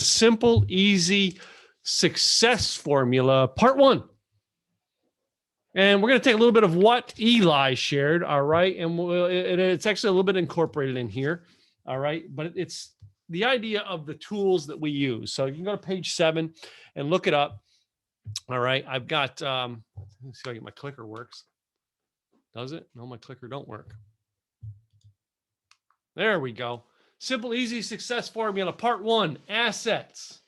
Simple, easy success formula, part 1. And we're going to take a little bit of what Eli shared, all right? And it's actually a little bit incorporated in here, all right? But it's the idea of the tools that we use. So you can go to page 7 and look it up, all right? I've got, let's see if I get my clicker works. Does it? No, my clicker don't work. There we go. Simple, easy success formula, part 1, assets.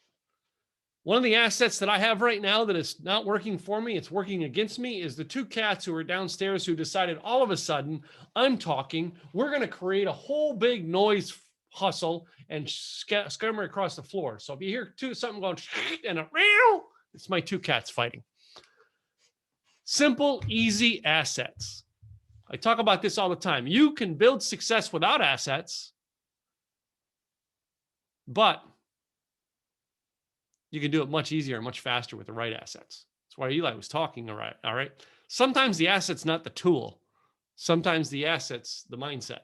One of the assets that I have right now that is not working for me, it's working against me, is the 2 cats who are downstairs who decided all of a sudden, I'm talking, we're going to create a whole big noise hustle and scammer across the floor. So if you hear something going and a meow, it's my 2 cats fighting. Simple, easy assets. I talk about this all the time. You can build success without assets, but you can do it much easier and much faster with the right assets. That's why Eli was talking, all right? Sometimes the asset's not the tool. Sometimes the asset's the mindset.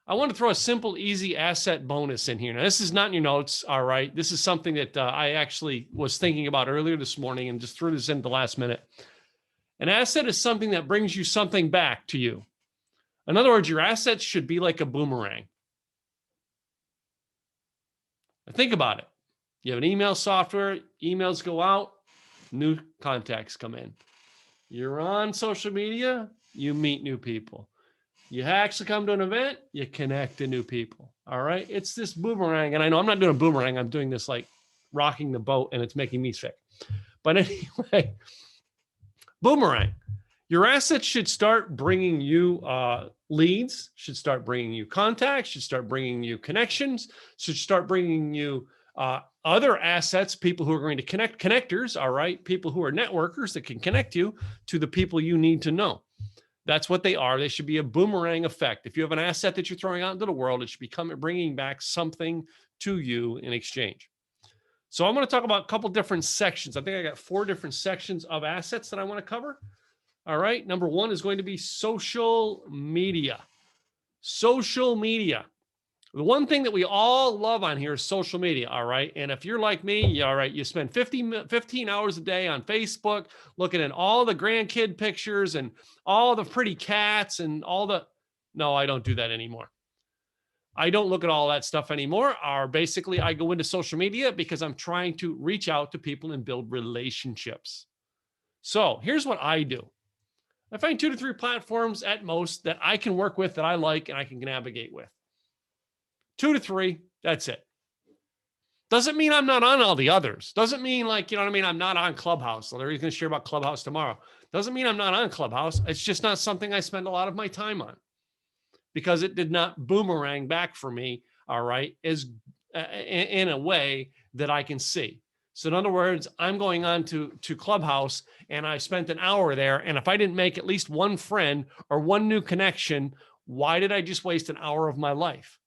I want to throw a simple, easy asset bonus in here. Now, this is not in your notes, all right? This is something that I actually was thinking about earlier this morning and just threw this in at the last minute. An asset is something that brings you something back to you. In other words, your assets should be like a boomerang. Think about it. You have an email software, emails go out, new contacts come in. You're on social media, you meet new people. You actually come to an event, you connect to new people. All right. It's this boomerang. And I know I'm not doing a boomerang. I'm doing this like rocking the boat and it's making me sick. But anyway, boomerang. Your assets should start bringing you leads, should start bringing you contacts, should start bringing you connections, should start bringing you other assets, people who are going to connectors, all right? People who are networkers that can connect you to the people you need to know. That's what they are. They should be a boomerang effect. If you have an asset that you're throwing out into the world, it should be bringing back something to you in exchange. So I'm going to talk about a couple different sections. I think I got 4 different sections of assets that I want to cover. All right. Number 1 is going to be social media. Social media. The one thing that we all love on here is social media. All right. And if you're like me, all right, you spend 15 hours a day on Facebook looking at all the grandkid pictures and all the pretty cats and all the, no, I don't do that anymore. I don't look at all that stuff anymore. Or basically I go into social media because I'm trying to reach out to people and build relationships. So here's what I do. I find 2 to 3 platforms at most that I can work with, that I like, and I can navigate with. 2 to 3, that's it. Doesn't mean I'm not on all the others. Doesn't mean like, you know what I mean? I'm not on Clubhouse. So they're going to share about Clubhouse tomorrow. Doesn't mean I'm not on Clubhouse. It's just not something I spend a lot of my time on because it did not boomerang back for me, all right, is in a way that I can see. So in other words, I'm going on to Clubhouse and I spent an hour there. And if I didn't make at least one friend or one new connection, why did I just waste an hour of my life?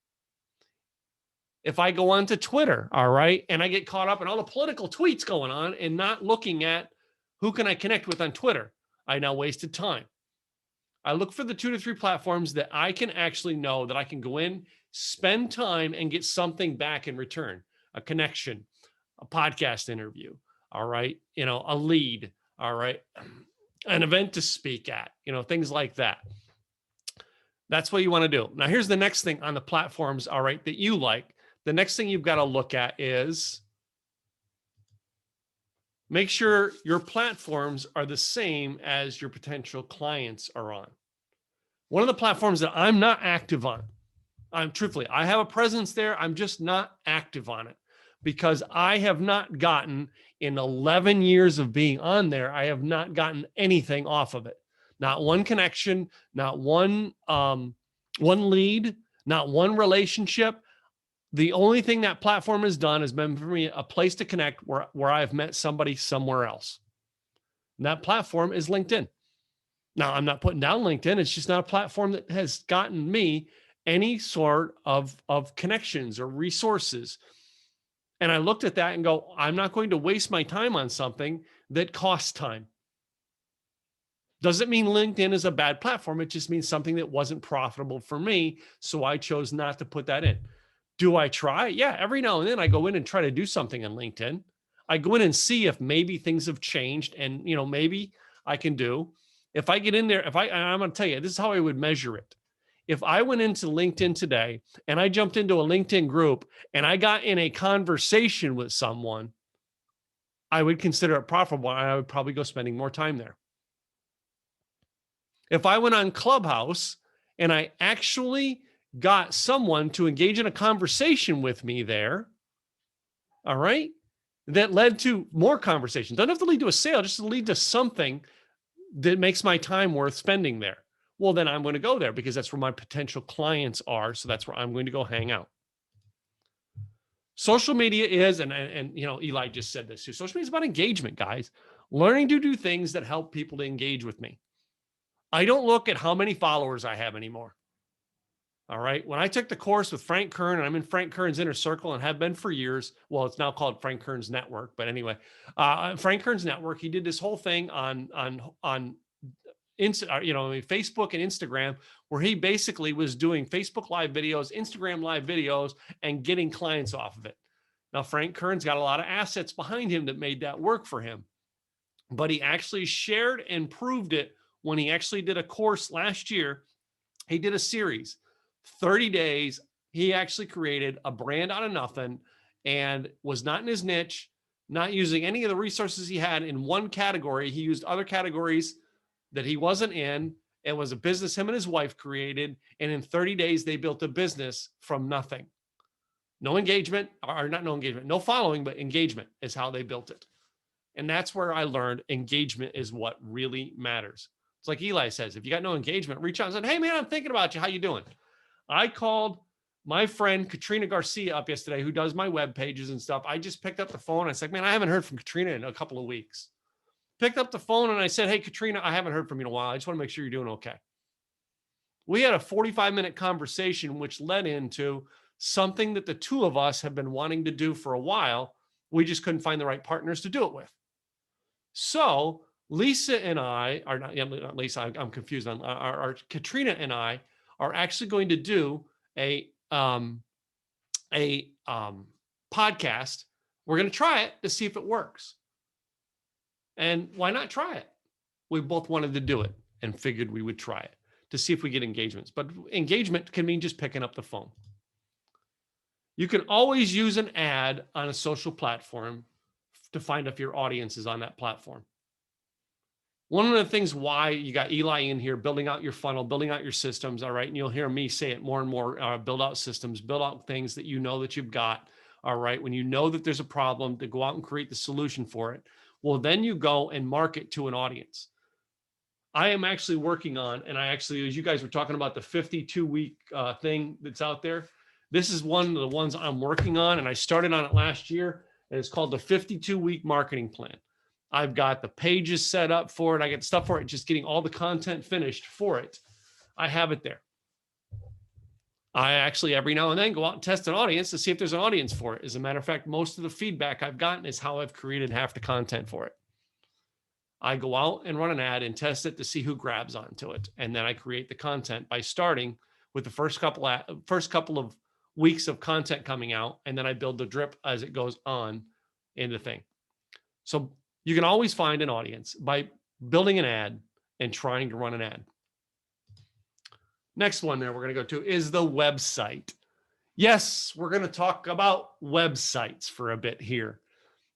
If I go on to Twitter, all right, and I get caught up in all the political tweets going on and not looking at who can I connect with on Twitter, I now wasted time. I look for the 2 to 3 platforms that I can actually know that I can go in, spend time and get something back in return, a connection, a podcast interview, all right, you know, a lead, all right, an event to speak at, you know, things like that. That's what you want to do. Now, here's the next thing on the platforms, all right, that you like. The next thing you've got to look at is make sure your platforms are the same as your potential clients are on. One of the platforms that I'm not active on, truthfully, I have a presence there. I'm just not active on it because I have not gotten, in 11 years of being on there, I have not gotten anything off of it. Not one connection, not one lead, not one relationship. The only thing that platform has done has been for me a place to connect where I've met somebody somewhere else. And that platform is LinkedIn. Now, I'm not putting down LinkedIn. It's just not a platform that has gotten me any sort of connections or resources. And I looked at that and go, I'm not going to waste my time on something that costs time. Doesn't mean LinkedIn is a bad platform. It just means something that wasn't profitable for me. So I chose not to put that in. Do I try? Yeah, every now and then I go in and try to do something on LinkedIn. I go in and see if maybe things have changed and, maybe I can do. If I get in there, and I'm going to tell you, this is how I would measure it. If I went into LinkedIn today and I jumped into a LinkedIn group and I got in a conversation with someone, I would consider it profitable and I would probably go spending more time there. If I went on Clubhouse and I actually got someone to engage in a conversation with me there, all right, that led to more conversations. Doesn't have to lead to a sale, just to lead to something that makes my time worth spending there. Well, then I'm going to go there because that's where my potential clients are. So that's where I'm going to go hang out. Social media is, and Eli just said this too. Social media is about engagement, guys. Learning to do things that help people to engage with me. I don't look at how many followers I have anymore. All right. When I took the course with Frank Kern, and I'm in Frank Kern's inner circle and have been for years. Well, it's now called Frank Kern's Network. But anyway, Frank Kern's Network, he did this whole thing on Facebook and Instagram, where he basically was doing Facebook live videos, Instagram live videos, and getting clients off of it. Now, Frank Kern's got a lot of assets behind him that made that work for him. But he actually shared and proved it when he actually did a course last year. He did a series, 30 days. He actually created a brand out of nothing and was not in his niche, not using any of the resources he had in one category. He used other categories that he wasn't in. It was a business him and his wife created. And in 30 days, they built a business from nothing. No engagement, or not no engagement, no following, but engagement is how they built it. And that's where I learned engagement is what really matters. It's like Eli says, if you got no engagement, reach out and say, hey man, I'm thinking about you. How you doing? I called my friend Katrina Garcia up yesterday, who does my web pages and stuff. I just picked up the phone. I said, man, I haven't heard from Katrina in a couple of weeks. Picked up the phone and I said, hey, Katrina, I haven't heard from you in a while. I just want to make sure you're doing okay. We had a 45-minute conversation, which led into something that the two of us have been wanting to do for a while. We just couldn't find the right partners to do it with. So Lisa and I are not Lisa. I'm confused on our Katrina and I are actually going to do a podcast. We're going to try it to see if it works. And why not try it? We both wanted to do it and figured we would try it to see if we get engagements. But engagement can mean just picking up the phone. You can always use an ad on a social platform to find if your audience is on that platform. One of the things why you got Eli in here, building out your funnel, building out your systems, all right? And you'll hear me say it more and more, build out systems, build out things that you know that you've got, all right? When you know that there's a problem, to go out and create the solution for it. Well, then you go and market to an audience. I am actually working on, and as you guys were talking about the 52-week thing that's out there, this is one of the ones I'm working on, and I started on it last year, and it's called the 52-week marketing plan. I've got the pages set up for it. I get stuff for it, just getting all the content finished for it. I have it there. I actually every now and then go out and test an audience to see if there's an audience for it. As a matter of fact, most of the feedback I've gotten is how I've created half the content for it. I go out and run an ad and test it to see who grabs onto it. And then I create the content by starting with the first couple of weeks of content coming out. And then I build the drip as it goes on in the thing. So you can always find an audience by building an ad and trying to run an ad. Next one there we're going to go to is the website. Yes, we're going to talk about websites for a bit here.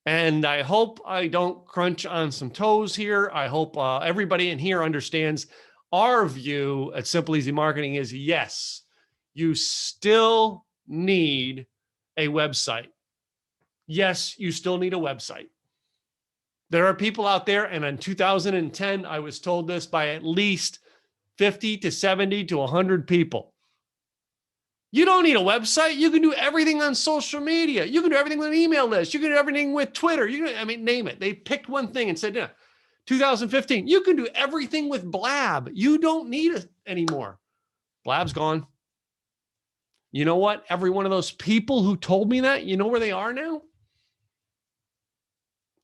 And I hope I don't crunch on some toes here. I hope everybody in here understands our view at Simple Easy Marketing is yes, you still need a website. Yes, you still need a website. There are people out there, and in 2010, I was told this by at least 50 to 70 to 100 people. You don't need a website. You can do everything on social media. You can do everything with an email list. You can do everything with Twitter. Name it. They picked one thing and said, yeah, 2015, you can do everything with Blab. You don't need it anymore. Blab's gone. You know what? Every one of those people who told me that, you know where they are now?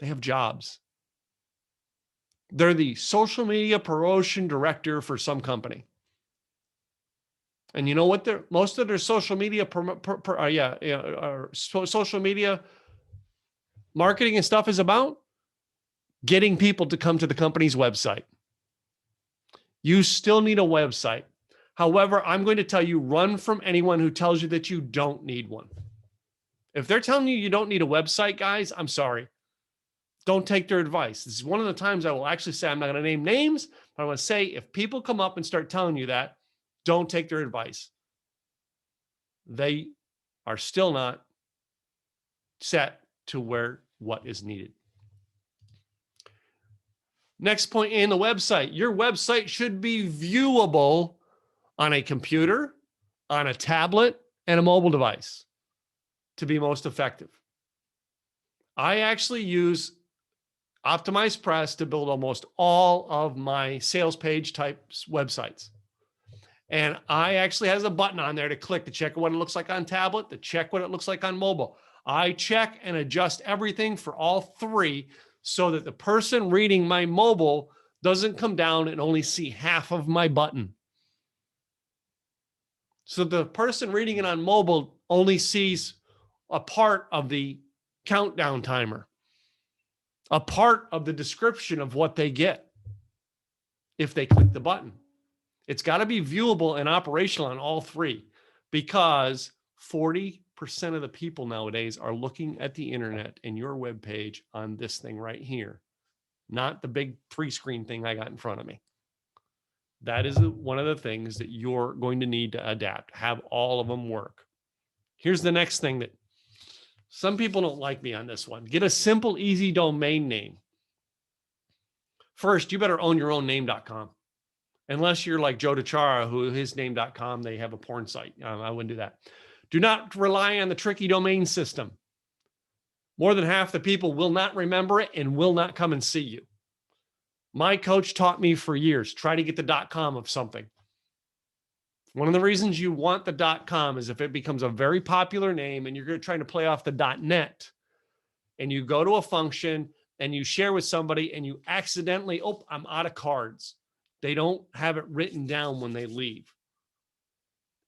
They have jobs. They're the social media promotion director for some company. And you know what? Most of their social media, social media marketing and stuff is about? Getting people to come to the company's website. You still need a website. However, I'm going to tell you, run from anyone who tells you that you don't need one. If they're telling you you don't need a website, guys, I'm sorry. Don't take their advice. This is one of the times I will actually say, I'm not going to name names, but I want to say, if people come up and start telling you that, don't take their advice. They are still not set to what is needed. Next point in the website, your website should be viewable on a computer, on a tablet, and a mobile device to be most effective. I actually use OptimizePress to build almost all of my sales page type websites. And I actually has a button on there to click to check what it looks like on tablet, to check what it looks like on mobile. I check and adjust everything for all three so that the person reading my mobile doesn't come down and only see half of my button. So the person reading it on mobile only sees a part of the countdown timer, a part of the description of what they get if they click the button. It's got to be viewable and operational on all three, because 40% of the people nowadays are looking at the internet and your web page on this thing right here, not the big 3-screen thing I got in front of me. That is one of the things that you're going to need to adapt, have all of them work. Here's the next thing that some people don't like me on this one. Get a simple, easy domain name. First, you better own your own name.com. Unless you're like Joe DeChara, who his name.com, they have a porn site. I wouldn't do that. Do not rely on the tricky domain system. More than half the people will not remember it and will not come and see you. My coach taught me for years, try to get the .com of something. One of the reasons you want the .com is if it becomes a very popular name and you're trying to play off the .net, and you go to a function and you share with somebody and you accidentally, I'm out of cards. They don't have it written down when they leave.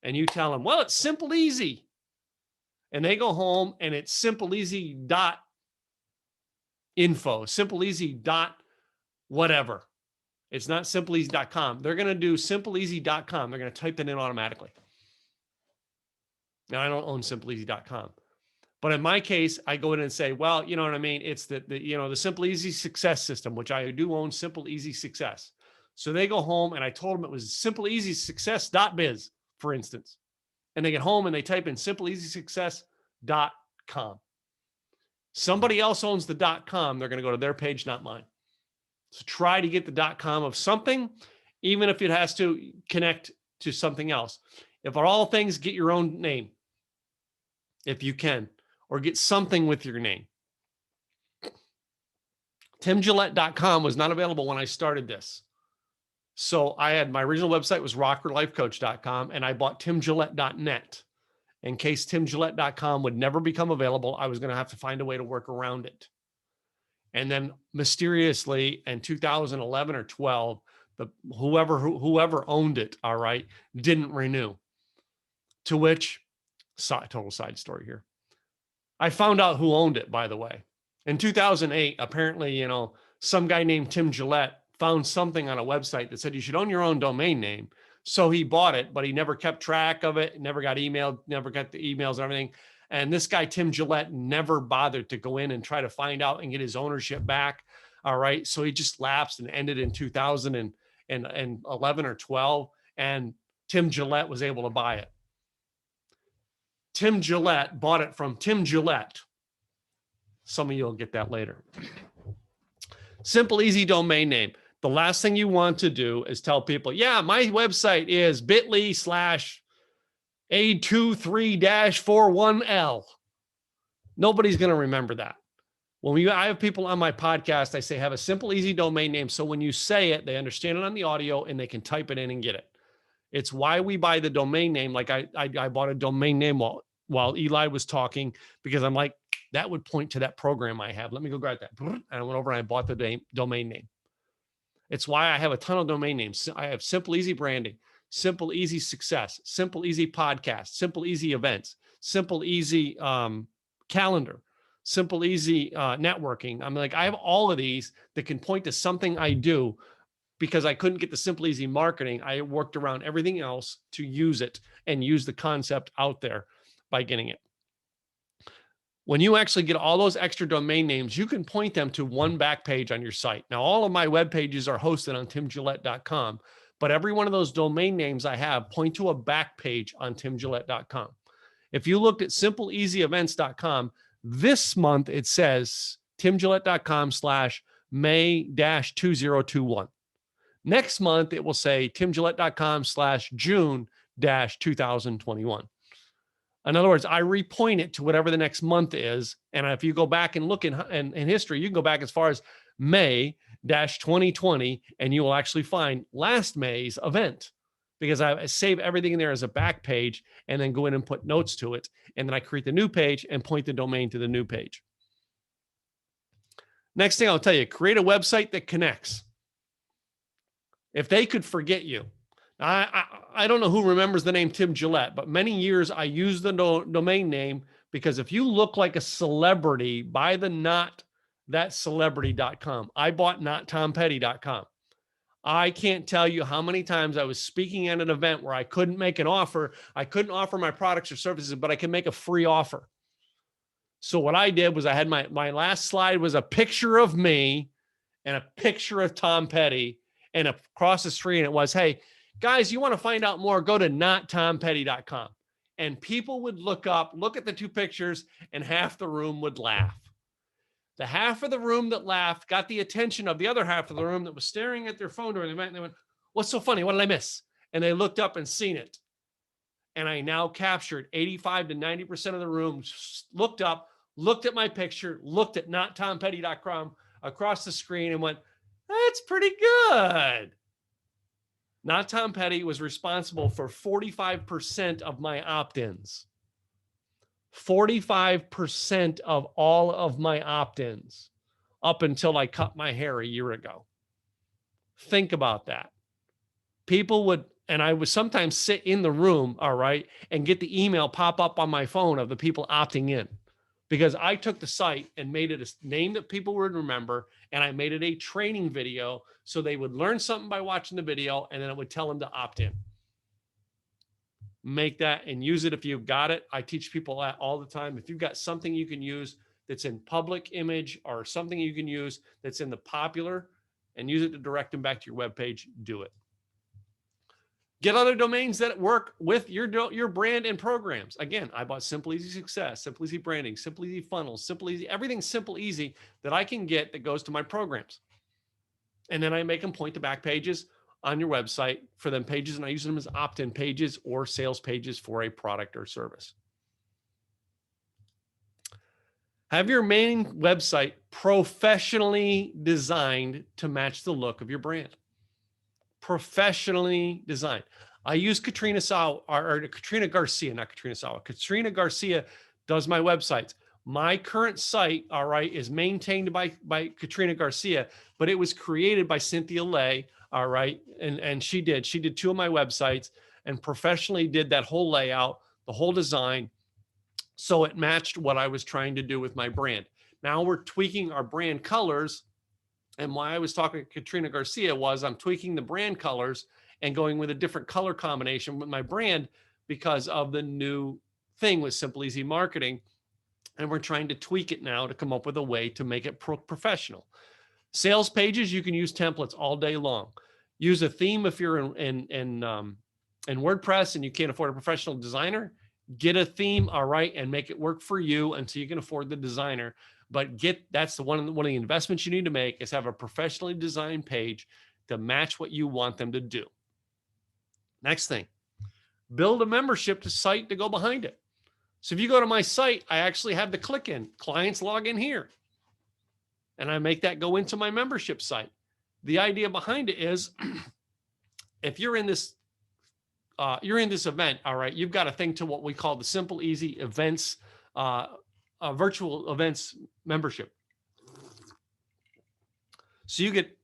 And you tell them, well, it's Simple Easy. And they go home and it's simpleeasy.info, simpleeasy.whatever. It's not simpleeasy.com. They're going to do simpleeasy.com. They're going to type that in automatically. Now, I don't own simpleeasy.com. But in my case, I go in and say, well, you know what I mean? It's the Simple Easy Success System, which I do own, Simple Easy Success. So they go home and I told them it was simpleeasysuccess.biz, for instance. And they get home and they type in simpleeasysuccess.com. Somebody else owns the .com. They're going to go to their page, not mine. So try to get the .com of something, even if it has to connect to something else. If of all things, get your own name, if you can, or get something with your name. TimGillette.com was not available when I started this. So I had, my original website was rockerlifecoach.com, and I bought timgillette.net. In case timgillette.com would never become available, I was going to have to find a way to work around it. And then mysteriously in 2011 or 12, whoever owned it, all right, didn't renew. To which, total side story here, I found out who owned it, by the way. In 2008, apparently, some guy named Tim Gillette found something on a website that said you should own your own domain name. So he bought it, but he never kept track of it, never got emailed, never got the emails and everything. And this guy, Tim Gillette, never bothered to go in and try to find out and get his ownership back. All right. So he just lapsed and ended in 2011 or 12. And Tim Gillette was able to buy it. Tim Gillette bought it from Tim Gillette. Some of you will get that later. Simple, easy domain name. The last thing you want to do is tell people, yeah, my website is bit.ly/A23-41L. Nobody's going to remember that. When I have people on my podcast, I say, have a simple, easy domain name. So when you say it, they understand it on the audio and they can type it in and get it. It's why we buy the domain name. Like I bought a domain name while Eli was talking, because I'm like, that would point to that program I have. Let me go grab that. And I went over and I bought the domain name. It's why I have a ton of domain names. I have Simple Easy Branding, Simple Easy Success, Simple Easy Podcast, Simple Easy Events, Simple Easy Calendar, Simple Easy Networking. I'm like, I have all of these that can point to something I do. Because I couldn't get the Simple Easy Marketing, I worked around everything else to use it and use the concept out there by getting it. When you actually get all those extra domain names, you can point them to one back page on your site. Now, all of my web pages are hosted on timgillette.com, but every one of those domain names I have point to a back page on timgillette.com. If you looked at simpleeasyevents.com, this month it says timgillette.com/May-2021. Next month, it will say timgillette.com/June-2021. In other words, I repoint it to whatever the next month is. And if you go back and look in history, you can go back as far as May-2020, and you will actually find last May's event, because I save everything in there as a back page and then go in and put notes to it. And then I create the new page and point the domain to the new page. Next thing I'll tell you, create a website that connects. If they could forget you, I don't know who remembers the name Tim Gillette, but many years I used the domain name because if you look like a celebrity, buy the notthatcelebrity.com. I bought nottompetty.com. I can't tell you how many times I was speaking at an event where I couldn't make an offer. I couldn't offer my products or services, but I can make a free offer. So what I did was I had my last slide was a picture of me and a picture of Tom Petty. And across the screen, it was, hey, guys, you want to find out more, go to nottompetty.com. And people would look at the two pictures, and half the room would laugh. The half of the room that laughed got the attention of the other half of the room that was staring at their phone during the event. And they went, what's so funny? What did I miss? And they looked up and seen it. And I now captured 85 to 90% of the room, looked up, looked at my picture, looked at nottompetty.com across the screen and went, that's pretty good. Not Tom Petty was responsible for 45% of my opt-ins. 45% of all of my opt-ins up until I cut my hair a year ago. Think about that. People would, and I would sometimes sit in the room, all right, and get the email pop up on my phone of the people opting in. Because I took the site and made it a name that people would remember, and I made it a training video so they would learn something by watching the video, and then it would tell them to opt in. Make that and use it if you've got it. I teach people that all the time. If you've got something you can use that's in public image or something you can use that's in the popular and use it to direct them back to your webpage, do it. Get other domains that work with your brand and programs. Again, I bought Simple Easy Success, Simple Easy Branding, Simple Easy Funnels, Simple Easy, everything Simple Easy that I can get that goes to my programs. And then I make them point to back pages on your website for them pages, and I use them as opt-in pages or sales pages for a product or service. Have your main website professionally designed to match the look of your brand. Professionally designed. I use Katrina Garcia, not Katrina Sawa. Katrina Garcia does my websites. My current site, all right, is maintained by Katrina Garcia, but it was created by Cynthia Lay, all right, and she did two of my websites and professionally did that whole layout, the whole design, so it matched what I was trying to do with my brand. Now we're tweaking our brand colors. And why I was talking to Katrina Garcia was I'm tweaking the brand colors and going with a different color combination with my brand because of the new thing with Simple Easy Marketing. And we're trying to tweak it now to come up with a way to make it professional. Sales pages, you can use templates all day long. Use a theme if you're in WordPress and you can't afford a professional designer. Get a theme, all right, and make it work for you until you can afford the designer. But that's one of the investments you need to make is have a professionally designed page to match what you want them to do. Next thing, build a membership to site to go behind it. So if you go to my site, I actually have the click in. Clients log in here. And I make that go into my membership site. The idea behind it is if you're in this event, all right, you've got a thing to what we call the Simple Easy Events virtual events membership. So you get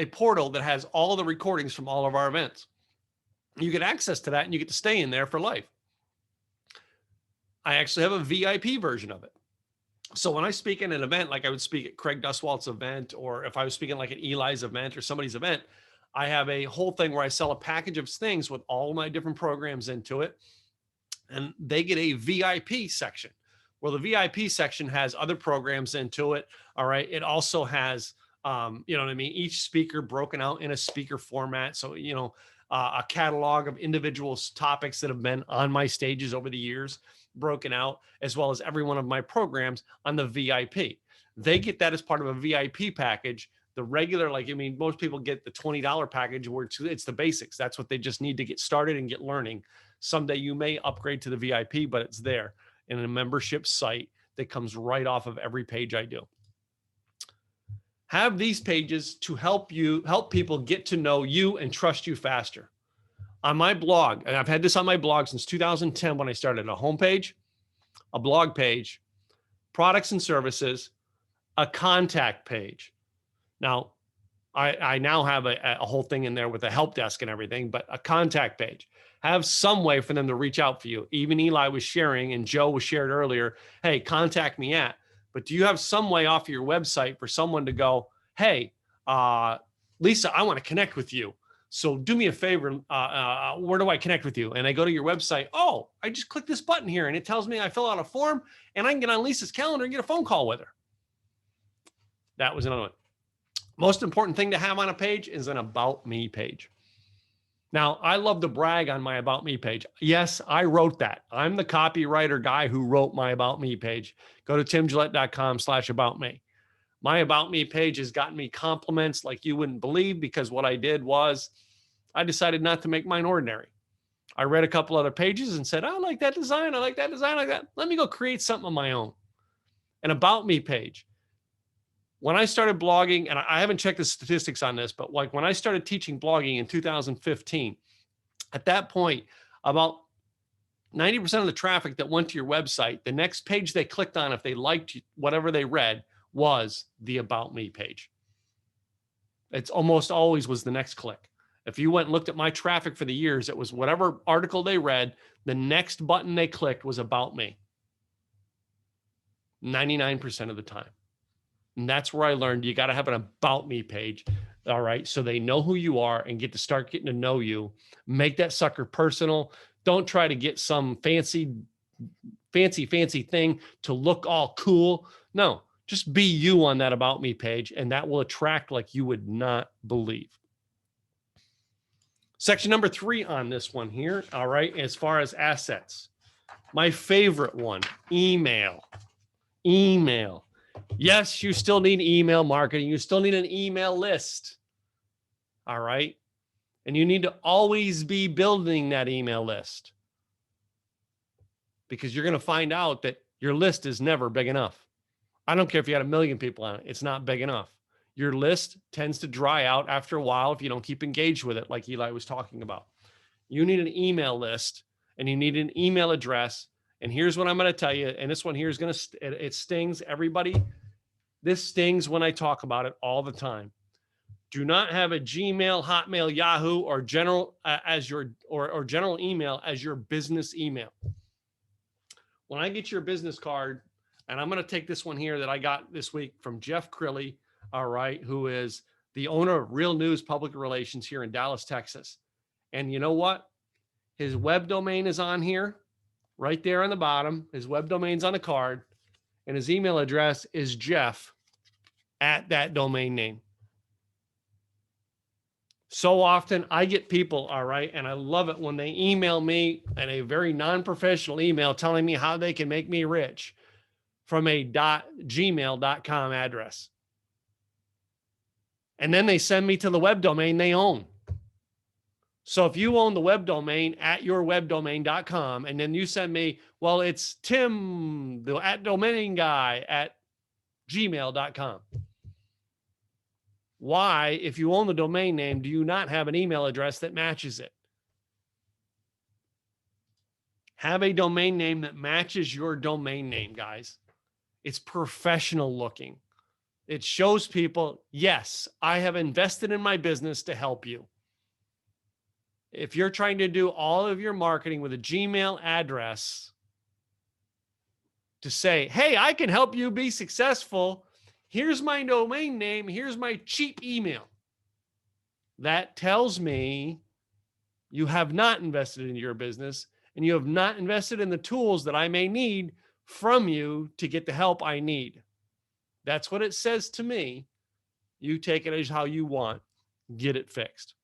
a portal that has all the recordings from all of our events. You get access to that and you get to stay in there for life. I actually have a VIP version of it. So when I speak in an event, like I would speak at Craig Duswalt's event, or if I was speaking like at Eli's event or somebody's event, I have a whole thing where I sell a package of things with all my different programs into it. And they get a VIP section. Well, the VIP section has other programs into it. All right. It also has, you know what I mean? Each speaker broken out in a speaker format. So, you know, a catalog of individual topics that have been on my stages over the years, broken out, as well as every one of my programs on the VIP. They get that as part of a VIP package. The regular, like, I mean, most people get the $20 package where it's the basics. That's what they just need to get started and get learning. Someday you may upgrade to the VIP, but it's there in a membership site that comes right off of every page I do. Have these pages to help people get to know you and trust you faster. On my blog, and I've had this on my blog since 2010 when I started, a homepage, a blog page, products and services, a contact page. Now, I now have a whole thing in there with a help desk and everything, but a contact page. Have some way for them to reach out for you. Even Eli was sharing and Joe was shared earlier, hey, contact me at. But do you have some way off of your website for someone to go, hey, Lisa, I want to connect with you. So do me a favor. Where do I connect with you? And I go to your website. Oh, I just click this button here and it tells me I fill out a form and I can get on Lisa's calendar and get a phone call with her. That was another one. Most important thing to have on a page is an About Me page. Now, I love to brag on my About Me page. Yes, I wrote that. I'm the copywriter guy who wrote my About Me page. Go to timgillette.com/about-me. My About Me page has gotten me compliments like you wouldn't believe, because what I did was I decided not to make mine ordinary. I read a couple other pages and said, I like that design. I like that design. I like that. Let me go create something of my own. An About Me page. When I started blogging, and I haven't checked the statistics on this, but like when I started teaching blogging in 2015, at that point, about 90% of the traffic that went to your website, the next page they clicked on, if they liked whatever they read, was the About Me page. It's almost always was the next click. If you went and looked at my traffic for the years, it was whatever article they read, the next button they clicked was About Me. 99% of the time. And that's where I learned you got to have an About Me page. All right. So they know who you are and get to start getting to know you. Make that sucker personal. Don't try to get some fancy thing to look all cool. No, just be you on that About Me page, and that will attract like you would not believe. Section number 3 on this one here. All right. As far as assets, my favorite one, email. Yes, you still need email marketing. You still need an email list. All right. And you need to always be building that email list, because you're going to find out that your list is never big enough. I don't care if you had 1 million people on it. It's not big enough. Your list tends to dry out after a while if you don't keep engaged with it, like Eli was talking about. You need an email list and you need an email address. And here's what I'm going to tell you. And this one here is going to, it stings everybody. This stings when I talk about it all the time. Do not have a Gmail, Hotmail, Yahoo, or general as your or general email as your business email. When I get your business card, and I'm going to take this one here that I got this week from Jeff Crilly, all right, who is the owner of Real News Public Relations here in Dallas, Texas. And you know what? His web domain is on here, right there on the bottom. His web domain's on the card, and his email address is Jeff at that domain name. So often I get people, all right, and I love it when they email me in a very non-professional email telling me how they can make me rich from a .gmail.com address. And then they send me to the web domain they own. So if you own the web domain at yourwebdomain.com, and then you send me, well, it's Tim, the @domain guy at gmail.com. Why, if you own the domain name, do you not have an email address that matches it? Have a domain name that matches your domain name, guys. It's professional looking. It shows people, yes, I have invested in my business to help you. if you're trying to do all of your marketing with a Gmail address to say, hey, I can help you be successful. Here's my domain name. Here's my cheap email. That tells me you have not invested in your business and you have not invested in the tools that I may need from you to get the help I need. That's what it says to me. You take it as how you want. Get it fixed.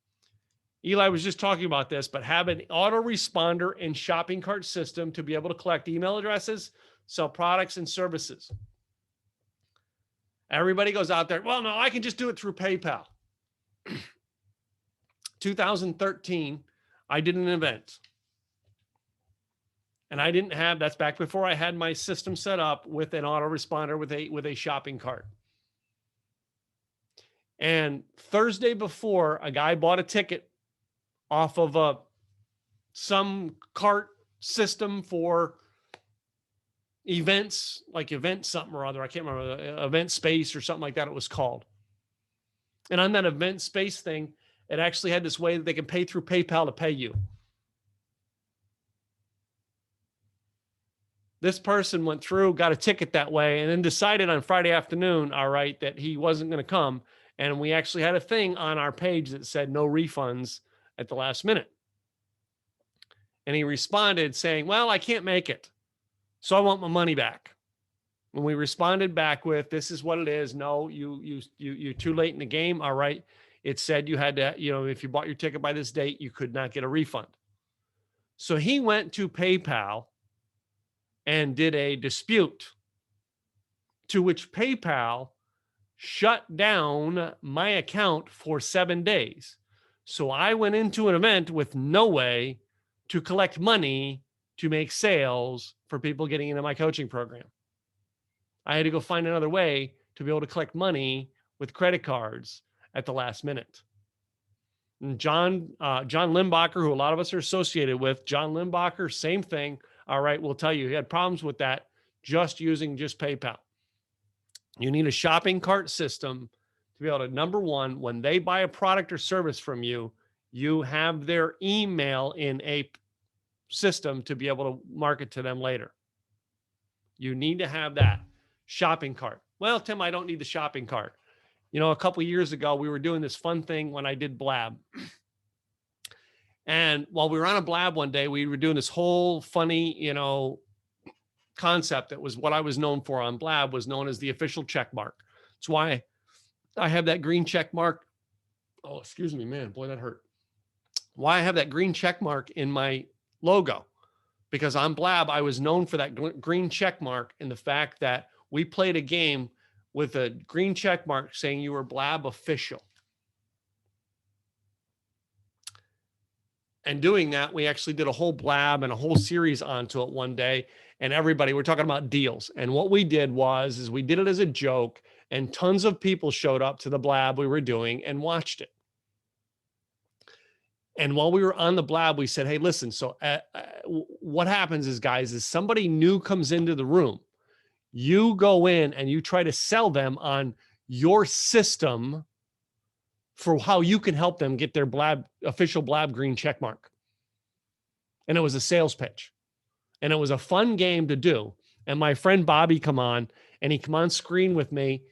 Eli was just talking about this, but have an autoresponder and shopping cart system to be able to collect email addresses, sell products and services. Everybody goes out there, well, no, I can just do it through PayPal. 2013, I did an event. And I didn't have, that's back before I had my system set up with an autoresponder with a shopping cart. And Thursday before, a guy bought a ticket off of some cart system for events, like event something or other. I can't remember, Event Space or something like that it was called. And on that Event Space thing, it actually had this way that they can pay through PayPal to pay you. This person went through, got a ticket that way, and then decided on Friday afternoon, all right, that he wasn't going to come. And we actually had a thing on our page that said no refunds at the last minute. And he responded saying, well, I can't make it, so I want my money back. When we responded back with, this is what it is. No, you're too late in the game. All right. It said you had to, if you bought your ticket by this date, you could not get a refund. So he went to PayPal and did a dispute, to which PayPal shut down my account for 7 days. So I went into an event with no way to collect money to make sales for people getting into my coaching program. I had to go find another way to be able to collect money with credit cards at the last minute. And John Limbacher, who a lot of us are associated with, John Limbacher, same thing. All right, we'll tell you, he had problems with that using PayPal. You need a shopping cart system to be able to, number one, when they buy a product or service from you, you have their email in a system to be able to market to them later. You need to have that shopping cart. Well, Tim, I don't need the shopping cart. A couple of years ago, we were doing this fun thing when I did Blab. And while we were on a Blab one day, we were doing this whole funny, concept that was what I was known for on Blab, was known as the official check mark. That's why I have that green check mark. Oh, excuse me, man. Boy, that hurt. Why I have that green check mark in my logo. Because on Blab, I was known for that green check mark and the fact that we played a game with a green check mark saying you were Blab official. And doing that, we actually did a whole Blab and a whole series onto it one day. And everybody, we're talking about deals. And what we did is we did it as a joke, and tons of people showed up to the Blab we were doing and watched it. And while we were on the Blab, we said, hey, listen, so what happens is, guys, is somebody new comes into the room. You go in and you try to sell them on your system for how you can help them get their Blab, official Blab green check mark. And it was a sales pitch. And it was a fun game to do. And my friend Bobby come on screen with me.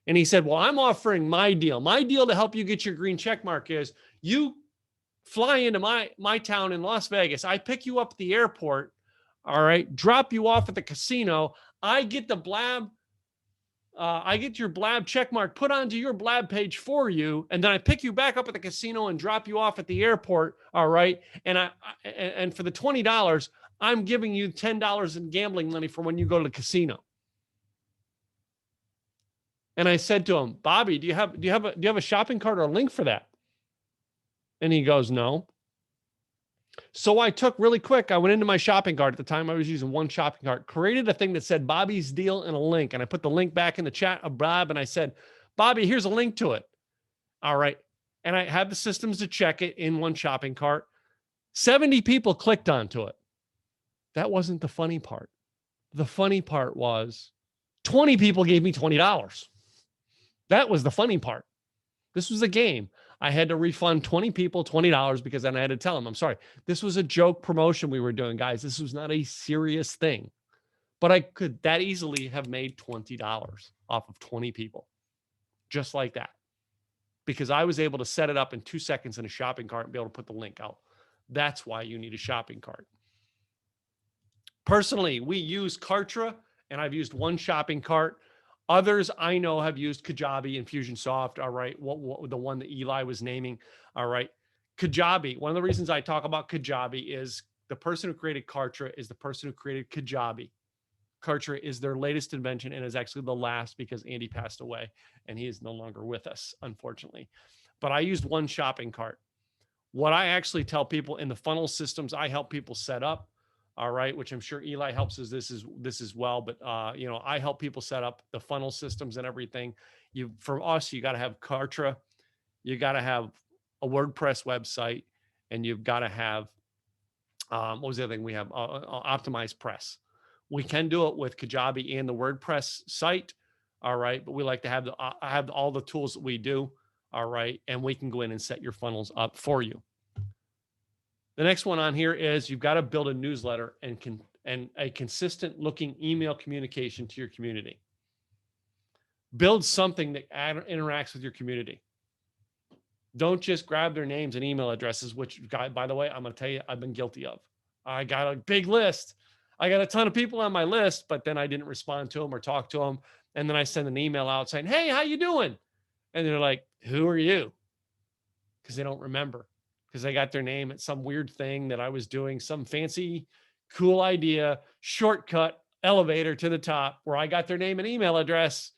And he said, well, I'm offering my deal. My deal to help you get your green check mark is you fly into my town in Las Vegas. I pick you up at the airport. All right. Drop you off at the casino. I get the Blab. I get your Blab check mark put onto your Blab page for you. And then I pick you back up at the casino and drop you off at the airport. All right. And for the $20, I'm giving you $10 in gambling money for when you go to the casino. And I said to him, Bobby, do you have a shopping cart or a link for that? And he goes, no. So I took really quick. I went into my shopping cart. At the time I was using one shopping cart, created a thing that said Bobby's deal and a link. And I put the link back in the chat of Bob. And I said, Bobby, here's a link to it. All right. And I had the systems to check it in one shopping cart. 70 people clicked onto it. That wasn't the funny part. The funny part was 20 people gave me $20. That was the funny part. This was a game. I had to refund 20 people $20 because then I had to tell them, I'm sorry, this was a joke promotion we were doing, guys. This was not a serious thing. But I could that easily have made $20 off of 20 people, just like that, because I was able to set it up in 2 seconds in a shopping cart and be able to put the link out. That's why you need a shopping cart. Personally, we use Kartra, and I've used one shopping cart. Others I know have used Kajabi, Infusionsoft. All right, what the one that Eli was naming. All right, Kajabi. One of the reasons I talk about Kajabi is the person who created Kartra is the person who created Kajabi. Kartra is their latest invention and is actually the last because Andy passed away and he is no longer with us, unfortunately. But I used one shopping cart. What I actually tell people in the funnel systems, I help people set up. All right, which I'm sure Eli helps us this as well. But I help people set up the funnel systems and everything. For us, you got to have Kartra, you got to have a WordPress website, and you've got to have what was the other thing we have? Optimized Press. We can do it with Kajabi and the WordPress site. All right, but we like to have have all the tools that we do. All right, and we can go in and set your funnels up for you. The next one on here is you've got to build a newsletter and a consistent looking email communication to your community. Build something that interacts with your community. Don't just grab their names and email addresses, which, by the way, I'm going to tell you, I've been guilty of. I got a big list. I got a ton of people on my list, but then I didn't respond to them or talk to them. And then I send an email out saying, hey, how you doing? And they're like, who are you? Because they don't remember. Because I got their name at some weird thing that I was doing, some fancy, cool idea, shortcut elevator to the top where I got their name and email address,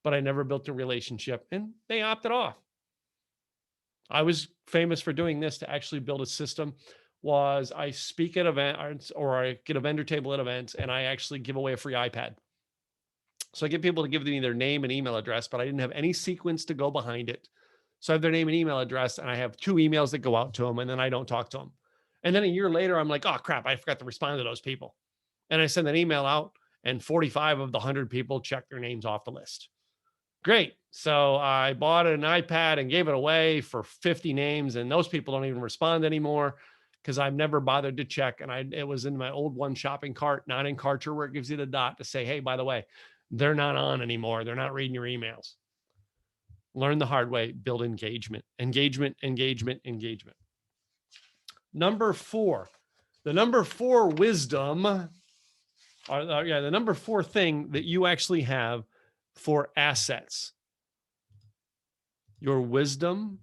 but I never built a relationship and they opted off. I was famous for doing this to actually build a system. Was I speak at events or I get a vendor table at events and I actually give away a free iPad. So I get people to give me their name and email address, but I didn't have any sequence to go behind it. So I have their name and email address and I have 2 emails that go out to them and then I don't talk to them. And then a year later, I'm like, oh crap, I forgot to respond to those people. And I send an email out and 45 of the 100 people check their names off the list. Great. So I bought an iPad and gave it away for 50 names and those people don't even respond anymore because I've never bothered to check. And it was in my old one shopping cart, not in Kartra where it gives you the dot to say, hey, by the way, they're not on anymore. They're not reading your emails. Learn the hard way, build engagement, engagement, engagement, engagement. Number 4, the number 4 wisdom, the number 4 thing that you actually have for assets, your wisdom,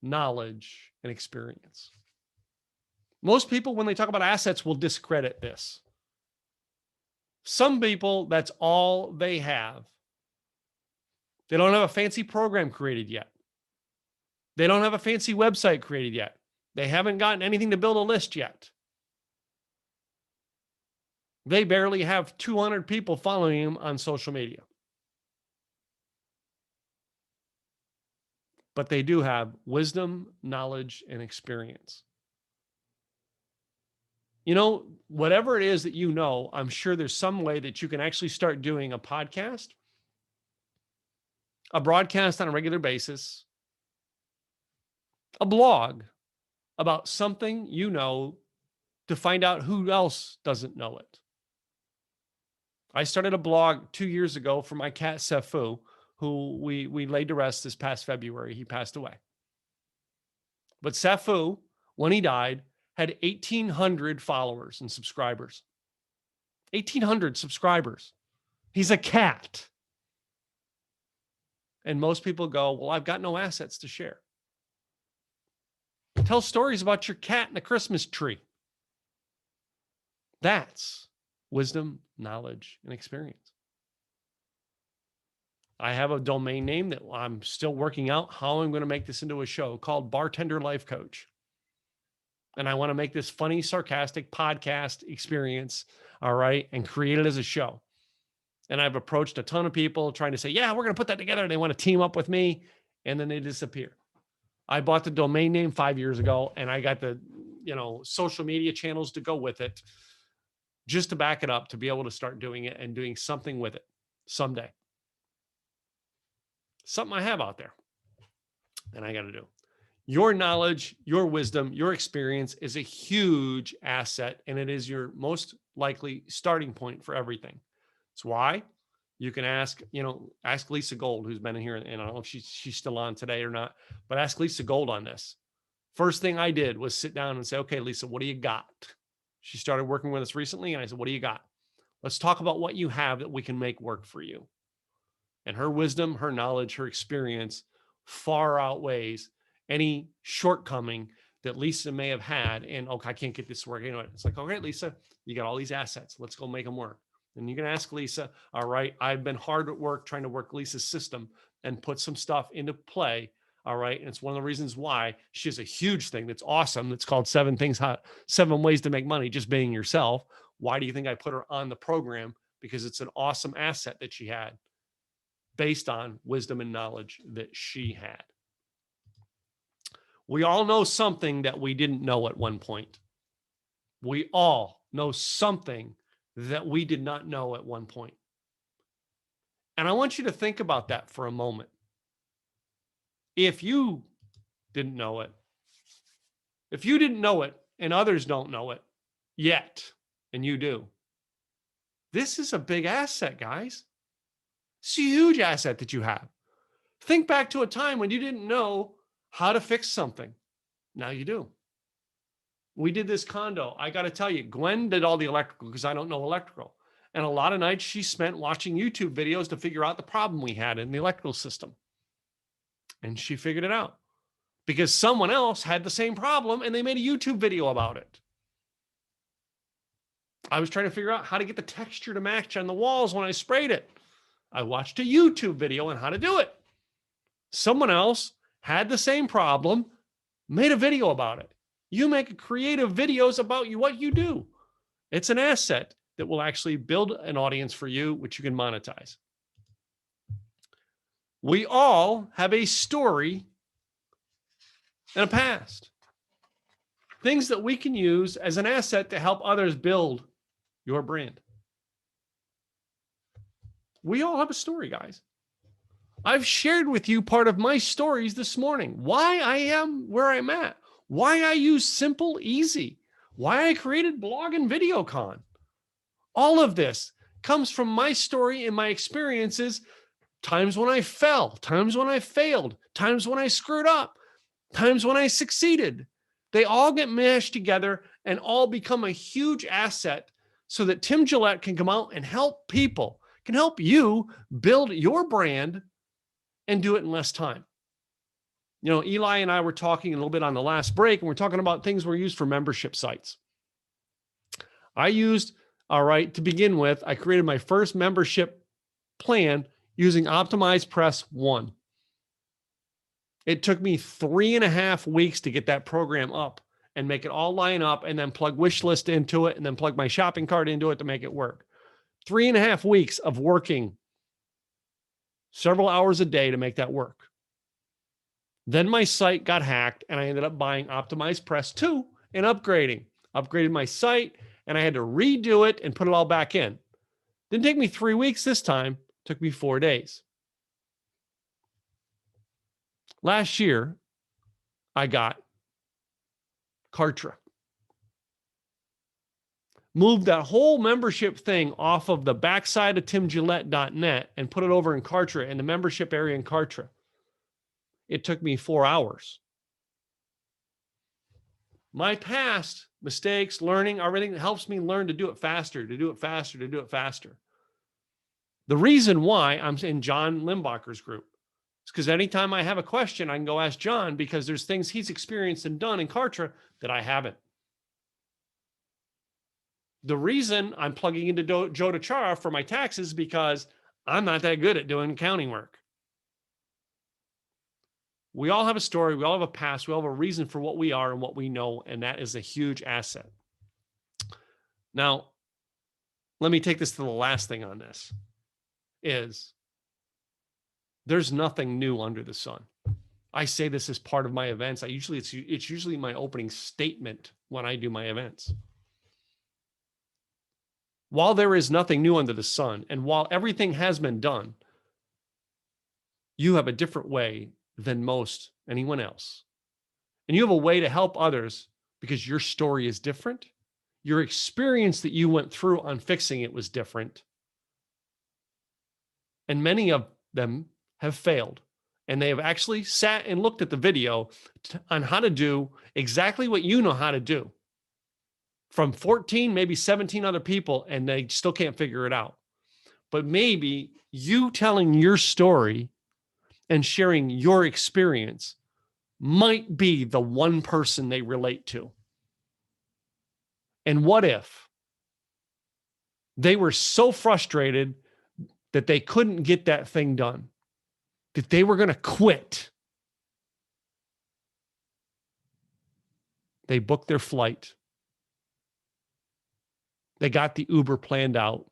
knowledge, and experience. Most people, when they talk about assets, will discredit this. Some people, that's all they have. They don't have a fancy program created yet. They don't have a fancy website created yet. They haven't gotten anything to build a list yet. They barely have 200 people following them on social media. But they do have wisdom, knowledge, and experience. You know, whatever it is that you know, I'm sure there's some way that you can actually start doing a podcast, a broadcast on a regular basis, a blog about something you know to find out who else doesn't know it. I started a blog 2 years ago for my cat, Sefu, who we laid to rest this past February. He passed away. But Sefu, when he died, had 1,800 followers and subscribers. 1,800 subscribers. He's a cat. And most people go, well, I've got no assets to share. Tell stories about your cat and the Christmas tree. That's wisdom, knowledge, and experience. I have a domain name that I'm still working out how I'm going to make this into a show called Bartender Life Coach. And I want to make this funny, sarcastic podcast experience, all right, and create it as a show. And I've approached a ton of people trying to say, yeah, we're going to put that together. And they want to team up with me. And then they disappear. I bought the domain name 5 years ago and I got the, social media channels to go with it just to back it up, to be able to start doing it and doing something with it someday. Something I have out there. And I got to do. Your knowledge, your wisdom, your experience is a huge asset, and it is your most likely starting point for everything. That's why you can ask Lisa Gold, who's been in here, and I don't know if she's still on today or not, but ask Lisa Gold on this. First thing I did was sit down and say, okay, Lisa, what do you got? She started working with us recently, and I said, what do you got? Let's talk about what you have that we can make work for you. And her wisdom, her knowledge, her experience far outweighs any shortcoming that Lisa may have had. And okay, I can't get this to work. It's like, okay, Lisa, you got all these assets. Let's go make them work. And you can ask Lisa, all right, I've been hard at work trying to work Lisa's system and put some stuff into play. All right. And it's one of the reasons why she has a huge thing that's awesome. That's called 7 Ways to Make Money, just being yourself. Why do you think I put her on the program? Because it's an awesome asset that she had based on wisdom and knowledge that she had. We all know something that we didn't know at one point. We all know something that we did not know at one point. And I want you to think about that for a moment. If you didn't know it, and others don't know it yet, and you do, this is a big asset, guys. It's a huge asset that you have. Think back to a time when you didn't know how to fix something. Now you do. We did this condo. I got to tell you, Gwen did all the electrical because I don't know electrical. And a lot of nights she spent watching YouTube videos to figure out the problem we had in the electrical system. And she figured it out because someone else had the same problem and they made a YouTube video about it. I was trying to figure out how to get the texture to match on the walls when I sprayed it. I watched a YouTube video on how to do it. Someone else had the same problem, made a video about it. You make creative videos about what you do. It's an asset that will actually build an audience for you, which you can monetize. We all have a story and a past. Things that we can use as an asset to help others build your brand. We all have a story, guys. I've shared with you part of my stories this morning. Why I am where I'm at. Why I use Simple Easy. Why I created Blog and VideoCon. All of this comes from my story and my experiences. Times when I fell, times when I failed, times when I screwed up, times when I succeeded. They all get mashed together and all become a huge asset so that Tim Gillette can come out and help people, can help you build your brand and do it in less time. Eli and I were talking a little bit on the last break, and we're talking about things we're used for membership sites. To begin with, I created my first membership plan using OptimizePress 1. It took me 3.5 weeks to get that program up and make it all line up and then plug Wishlist into it and then plug my shopping cart into it to make it work. 3.5 weeks of working several hours a day to make that work. Then my site got hacked and I ended up buying OptimizePress 2 and upgraded my site, and I had to redo it and put it all back in. Didn't take me 3 weeks this time, took me 4 days. Last year, I got Kartra. Moved that whole membership thing off of the backside of timgillette.net and put it over in Kartra, in the membership area in Kartra. It took me 4 hours. My past mistakes, learning, everything helps me learn to do it faster, to do it faster, to do it faster. The reason why I'm in John Limbacher's group is because anytime I have a question, I can go ask John, because there's things he's experienced and done in Kartra that I haven't. The reason I'm plugging into Joe DeChara for my taxes is because I'm not that good at doing accounting work. We all have a story. We all have a past. We all have a reason for what we are and what we know, and that is a huge asset. Now, let me take this to the last thing on this. There's nothing new under the sun. I say this as part of my events. It's usually my opening statement when I do my events. While there is nothing new under the sun, and while everything has been done, you have a different way than most anyone else, and you have a way to help others because your story is different, your experience that you went through on fixing it was different, and many of them have failed, and they have actually sat and looked at the video on how to do exactly what you know how to do from 14, maybe 17 other people, and they still can't figure it out. But maybe you telling your story and sharing your experience might be the one person they relate to. And what if they were so frustrated that they couldn't get that thing done, that they were going to quit? They booked their flight. They got the Uber planned out.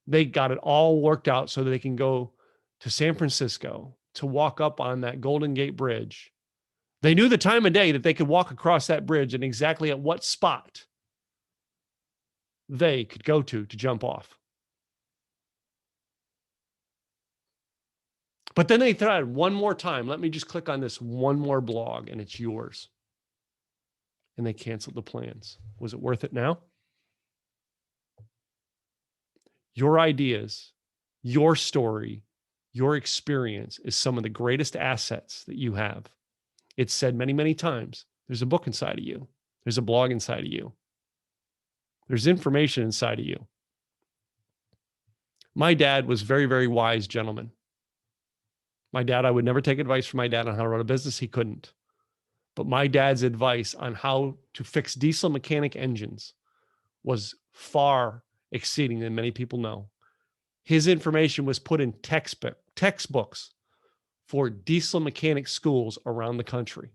They got it all worked out so that they can go to San Francisco to walk up on that Golden Gate Bridge. They knew the time of day that they could walk across that bridge and exactly at what spot they could go to jump off. But then they tried one more time. Let me just click on this one more blog and it's yours. And they canceled the plans. Was it worth it now? Your ideas, your story, your experience is some of the greatest assets that you have. It's said many, many times. There's a book inside of you. There's a blog inside of you. There's information inside of you. My dad was very, very wise gentleman. My dad, I would never take advice from my dad on how to run a business. He couldn't. But my dad's advice on how to fix diesel mechanic engines was far exceeding than many people know. His information was put in textbooks for diesel mechanic schools around the country.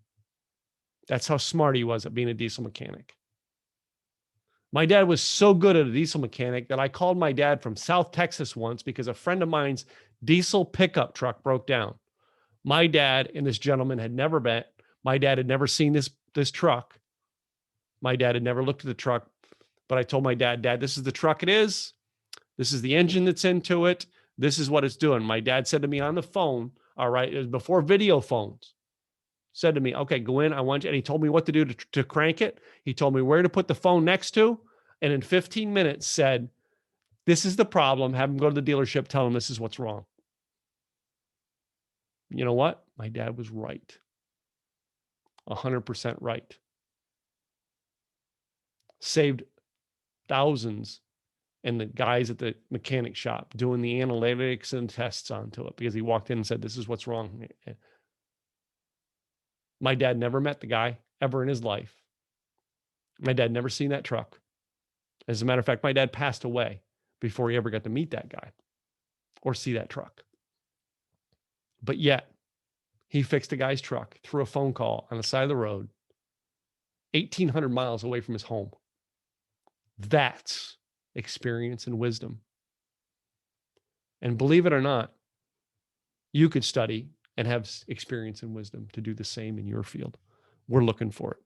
That's how smart he was at being a diesel mechanic. My dad was so good at a diesel mechanic that I called my dad from South Texas once because a friend of mine's diesel pickup truck broke down. My dad and this gentleman had never met. My dad had never seen this truck. My dad had never looked at the truck, but I told my dad, Dad, this is the truck it is. This is the engine that's into it. This is what it's doing. My dad said to me on the phone, all right, it was before video phones, said to me, okay, go in, I want you, and he told me what to do to crank it. He told me where to put the phone next to, and in 15 minutes said, this is the problem. Have him go to the dealership, tell him this is what's wrong. You know what? My dad was right. 100% right. Saved thousands and the guys at the mechanic shop doing the analytics and tests onto it because he walked in and said, this is what's wrong. My dad never met the guy ever in his life. My dad never seen that truck. As a matter of fact, my dad passed away before he ever got to meet that guy or see that truck. But yet, he fixed a guy's truck through a phone call on the side of the road, 1,800 miles away from his home. That's experience and wisdom. And believe it or not, you could study and have experience and wisdom to do the same in your field. We're looking for it.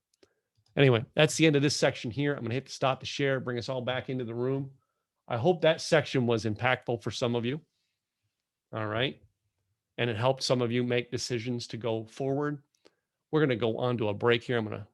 Anyway, that's the end of this section here. I'm going to hit the stop to share, bring us all back into the room. I hope that section was impactful for some of you. All right. And it helped some of you make decisions to go forward. We're going to go on to a break here. I'm going to